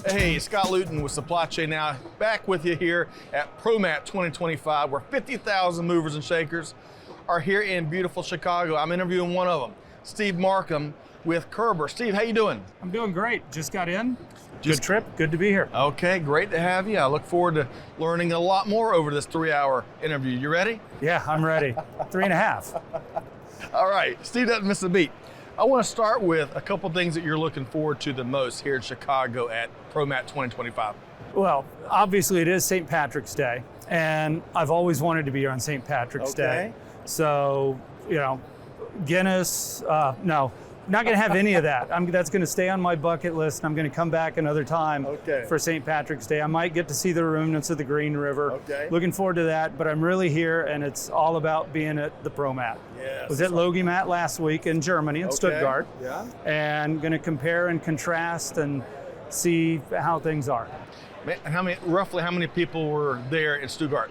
Hey, Scott Luton with Supply Chain Now, back with you here at ProMat 2025, where 50,000 movers and shakers are here in beautiful Chicago. I'm interviewing one of them, Steve Markham with Kerber. Steve, how you doing? I'm doing great. Just got in. Good trip. Good to be here. Okay, great to have you. I look forward to learning a lot more over this 3-hour interview. You ready? Yeah, I'm ready. 3.5. All right, Steve doesn't miss a beat. I want to start with a couple things that you're looking forward to the most here in Chicago at ProMat 2025. Well, obviously it is St. Patrick's Day, and I've always wanted to be here on St. Patrick's Day. So, Guinness, no, not going to have any of that. That's going to stay on my bucket list, and I'm going to come back another time for St. Patrick's Day. I might get to see the remnants of the Green River. Looking forward to that, but I'm really here, and it's all about being at the ProMat. Yes. Was at LogiMat last week in Germany, in Stuttgart, and going to compare and contrast and see how things are. Roughly how many people were there in Stuttgart?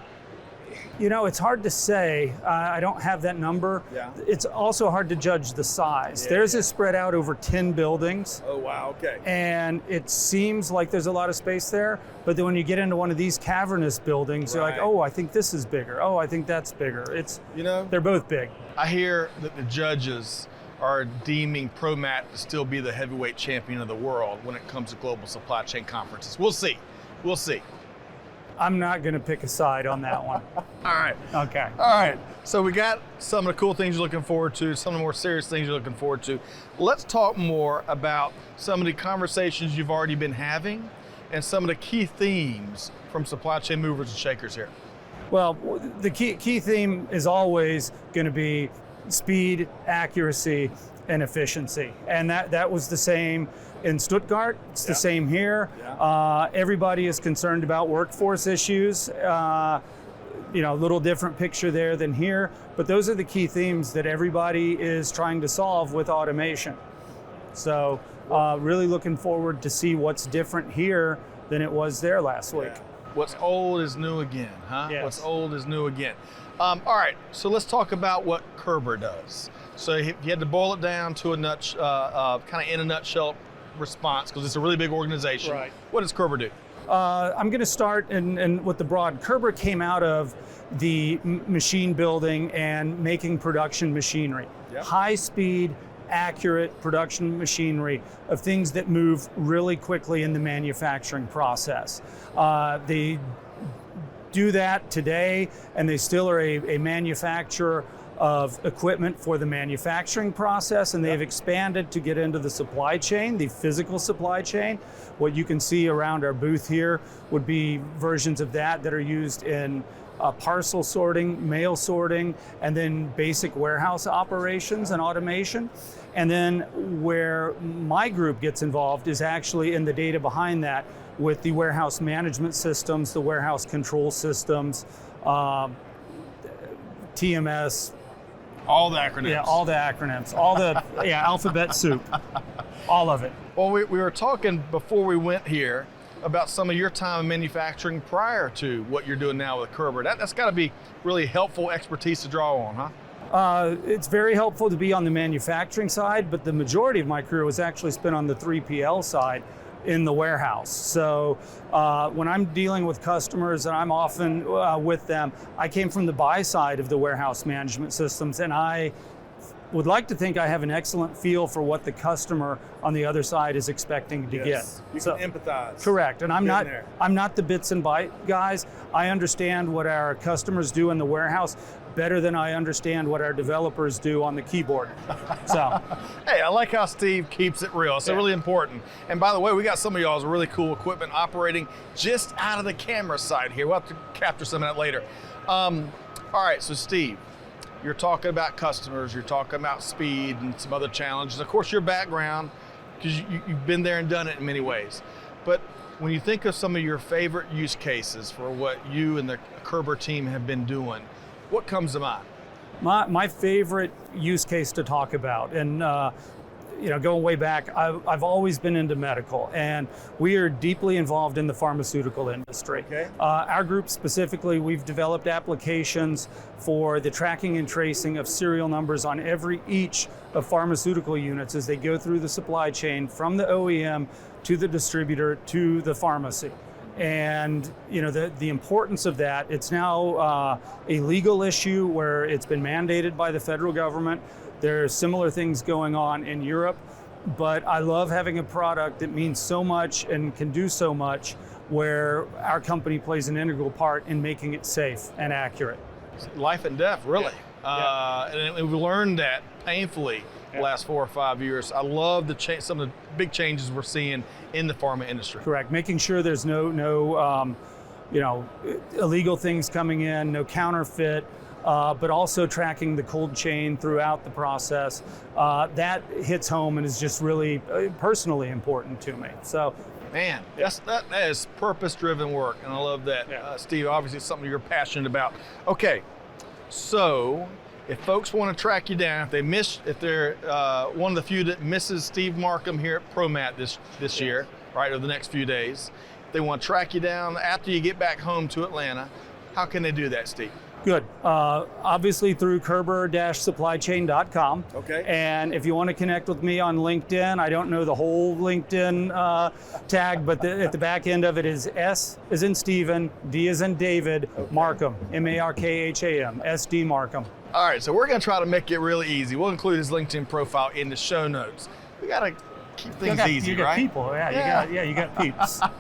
It's hard to say. I don't have that number. It's also hard to judge the size. Theirs is spread out over 10 buildings. Oh, wow, okay. And it seems like there's a lot of space there, but then when you get into one of these cavernous buildings, you're like, oh, I think this is bigger. Oh, I think that's bigger. They're both big. I hear that the judges are deeming ProMat to still be the heavyweight champion of the world when it comes to global supply chain conferences. We'll see. We'll see. I'm not going to pick a side on that one. All right. Okay. All right. So we got some of the cool things you're looking forward to, some of the more serious things you're looking forward to. Let's talk more about some of the conversations you've already been having and some of the key themes from supply chain movers and shakers here. Well, the key theme is always going to be speed, accuracy, and efficiency. And that was the same in Stuttgart. It's the same here. Everybody is concerned about workforce issues. A little different picture there than here, but those are the key themes that everybody is trying to solve with automation. So really looking forward to see what's different here than it was there last week. What's old is new again, huh? Yes. What's old is new again. All right, so let's talk about what Kerber does. So if you had to boil it down to a nutshell response, because it's a really big organization. Right. What does Kerber do? I'm going to start with the broad. Kerber came out of the machine building and making production machinery. High speed, accurate production machinery of things that move really quickly in the manufacturing process. They do that today, and they still are a manufacturer of equipment for the manufacturing process, and they've expanded to get into the supply chain, the physical supply chain. What you can see around our booth here would be versions of that are used in parcel sorting, mail sorting, and then basic warehouse operations and automation. And then where my group gets involved is actually in the data behind that with the warehouse management systems, the warehouse control systems, TMS, all the acronyms. Yeah, all the acronyms. All the alphabet soup. All of it. Well, we were talking before we went here about some of your time in manufacturing prior to what you're doing now with Kerber. That's got to be really helpful expertise to draw on, huh? It's very helpful to be on the manufacturing side, but the majority of my career was actually spent on the 3PL side in the warehouse. So when I'm dealing with customers, and I'm often with them, I came from the buy side of the warehouse management systems, and I would like to think I have an excellent feel for what the customer on the other side is expecting to get. You can empathize. Correct, and I'm not the bits and byte guys. I understand what our customers do in the warehouse better than I understand what our developers do on the keyboard. So, hey, I like how Steve keeps it real. It's really important. And by the way, we got some of y'all's really cool equipment operating just out of the camera side here. We'll have to capture some of that later. All right, so Steve, you're talking about customers, you're talking about speed and some other challenges. Of course, your background, because you've been there and done it in many ways. But when you think of some of your favorite use cases for what you and the Kerber team have been doing, what comes to mind? My favorite use case to talk about, and going way back, I've always been into medical, and we are deeply involved in the pharmaceutical industry. Okay. Our group specifically, we've developed applications for the tracking and tracing of serial numbers on each of pharmaceutical units as they go through the supply chain from the OEM to the distributor to the pharmacy. And the importance of that, it's now a legal issue where it's been mandated by the federal government. There's similar things going on in Europe, but I love having a product that means so much and can do so much, where our company plays an integral part in making it safe and accurate. Life and death, really. Yeah. And we learned that painfully the last 4 or 5 years. I love some of the big changes we're seeing in the pharma industry. Correct. Making sure there's no illegal things coming in, no counterfeit, but also tracking the cold chain throughout the process. That hits home and is just really personally important to me. So, man, that is purpose-driven work, and I love that. Steve, obviously it's something you're passionate about. Okay, so if folks want to track you down, if they're one of the few that misses Steve Markham here at ProMat this year, right, over the next few days, if they want to track you down after you get back home to Atlanta, how can they do that, Steve? Good. Obviously through Körber-supplychain.com. Okay. And if you want to connect with me on LinkedIn, I don't know the whole LinkedIn tag, but at the back end of it is S as in Stephen, D as in David, Markham, M-A-R-K-H-A-M, S-D Markham. All right, so we're going to try to make it really easy. We'll include his LinkedIn profile in the show notes. We got to keep things easy, you got right? People, you got peeps. All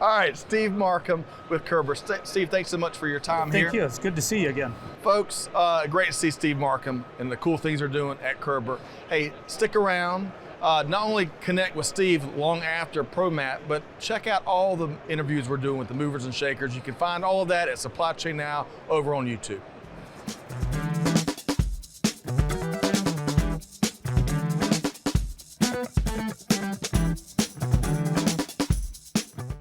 right, Steve Markham with Kerber. Steve, thanks so much for your time here. Thank you. It's good to see you again. Folks, great to see Steve Markham and the cool things they're doing at Kerber. Hey, stick around. Not only connect with Steve long after ProMat, but check out all the interviews we're doing with the movers and shakers. You can find all of that at Supply Chain Now over on YouTube.